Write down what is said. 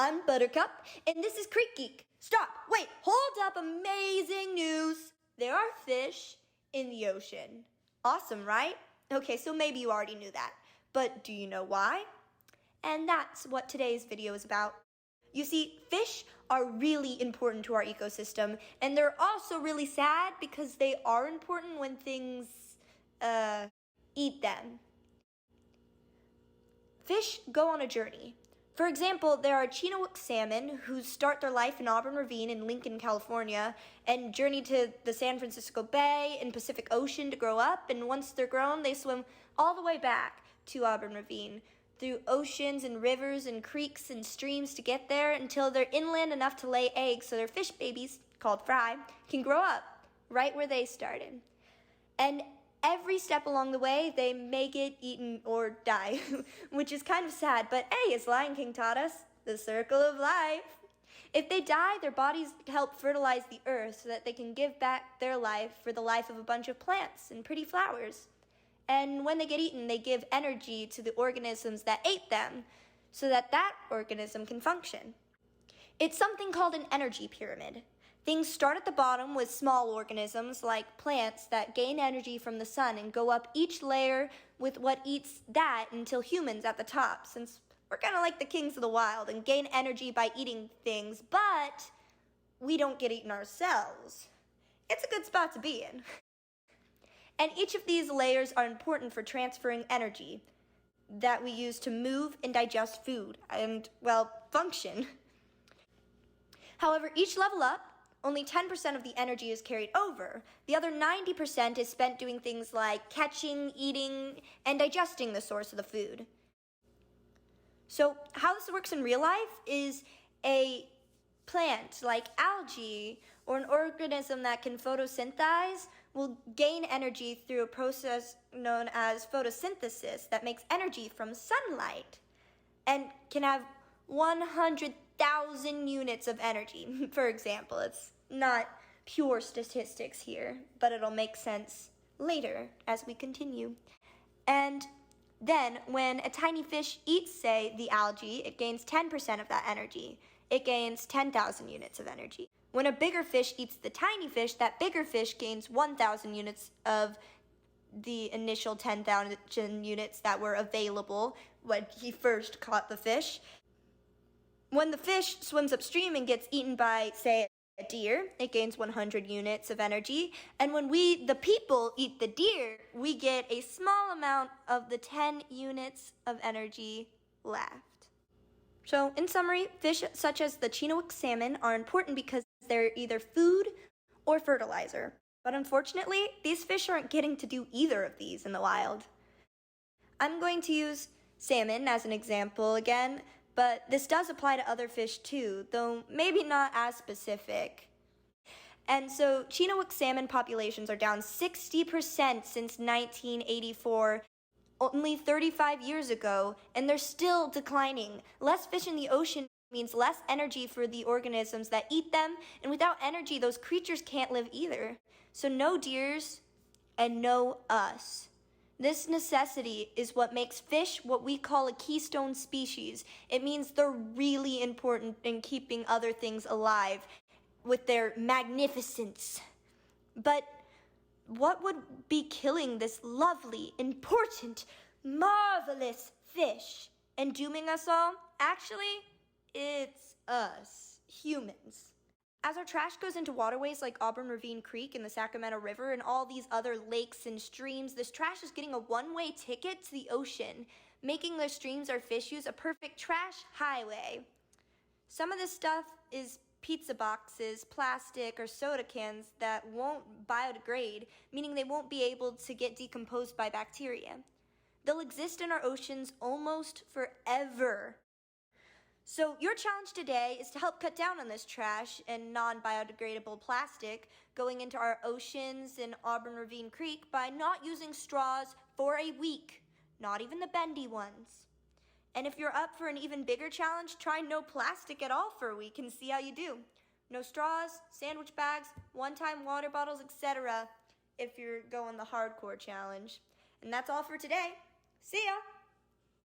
I'm Buttercup, and this is Geek. Stop! Wait! Hold up! Amazing news! There are fish in the ocean. Awesome, right? Okay, so maybe you already knew that. But do you know why? And that's what today's video is about. You see, fish are really important to our ecosystem, and they're also really sad because they are important when things, eat them. Fish go on a journey. For example, there are Chinook salmon who start their life in Auburn Ravine in Lincoln, California, and journey to the San Francisco Bay and Pacific Ocean to grow up, and once they're grown, they swim all the way back to Auburn Ravine, through oceans and rivers and creeks and streams to get there until they're inland enough to lay eggs so their fish babies, called fry, can grow up right where they started. And every step along the way, they may get eaten or die, which is kind of sad, but hey, as Lion King taught us, the circle of life. If they die, their bodies help fertilize the earth so that they can give back their life for the life of a bunch of plants and pretty flowers. And when they get eaten, they give energy to the organisms that ate them so that that organism can function. It's something called an energy pyramid. Things start at the bottom with small organisms like plants that gain energy from the sun and go up each layer with what eats that until humans at the top, since we're kind of like the kings of the wild and gain energy by eating things, but we don't get eaten ourselves. It's a good spot to be in. And each of these layers are important for transferring energy that we use to move and digest food and, well, function. However, each level up, only 10% of the energy is carried over. The other 90% is spent doing things like catching, eating, and digesting the source of the food. So how this works in real life is a plant like algae or an organism that can photosynthesize will gain energy through a process known as photosynthesis that makes energy from sunlight and can have 100,000 units of energy, for example. It's not pure statistics here, but it'll make sense later as we continue. And then when a tiny fish eats, say, the algae, it gains 10% of that energy. It gains 10,000 units of energy. When a bigger fish eats the tiny fish, that bigger fish gains 1,000 units of the initial 10,000 units that were available when he first caught the fish. When the fish swims upstream and gets eaten by, say, a deer, it gains 100 units of energy. And when we, the people, eat the deer, we get a small amount of the 10 units of energy left. So, in summary, fish such as the Chinook salmon are important because they're either food or fertilizer. But unfortunately, these fish aren't getting to do either of these in the wild. I'm going to use salmon as an example again, but this does apply to other fish too, though maybe not as specific. And so, Chinook salmon populations are down 60% since 1984, only 35 years ago, and they're still declining. Less fish in the ocean means less energy for the organisms that eat them, and without energy, those creatures can't live either. So no deers and no us. This necessity is what makes fish what we call a keystone species. It means they're really important in keeping other things alive with their magnificence. But what would be killing this lovely, important, marvelous fish and dooming us all? Actually, it's us, humans. As our trash goes into waterways like Auburn Ravine Creek and the Sacramento River and all these other lakes and streams, this trash is getting a one-way ticket to the ocean, making the streams our fish use a perfect trash highway. Some of this stuff is pizza boxes, plastic, or soda cans that won't biodegrade, meaning they won't be able to get decomposed by bacteria. They'll exist in our oceans almost forever. So your challenge today is to help cut down on this trash and non-biodegradable plastic going into our oceans and Auburn Ravine Creek by not using straws for a week, not even the bendy ones. And if you're up for an even bigger challenge, try no plastic at all for a week and see how you do. No straws, sandwich bags, one-time water bottles, etc. if you're going the hardcore challenge. And that's all for today. See ya!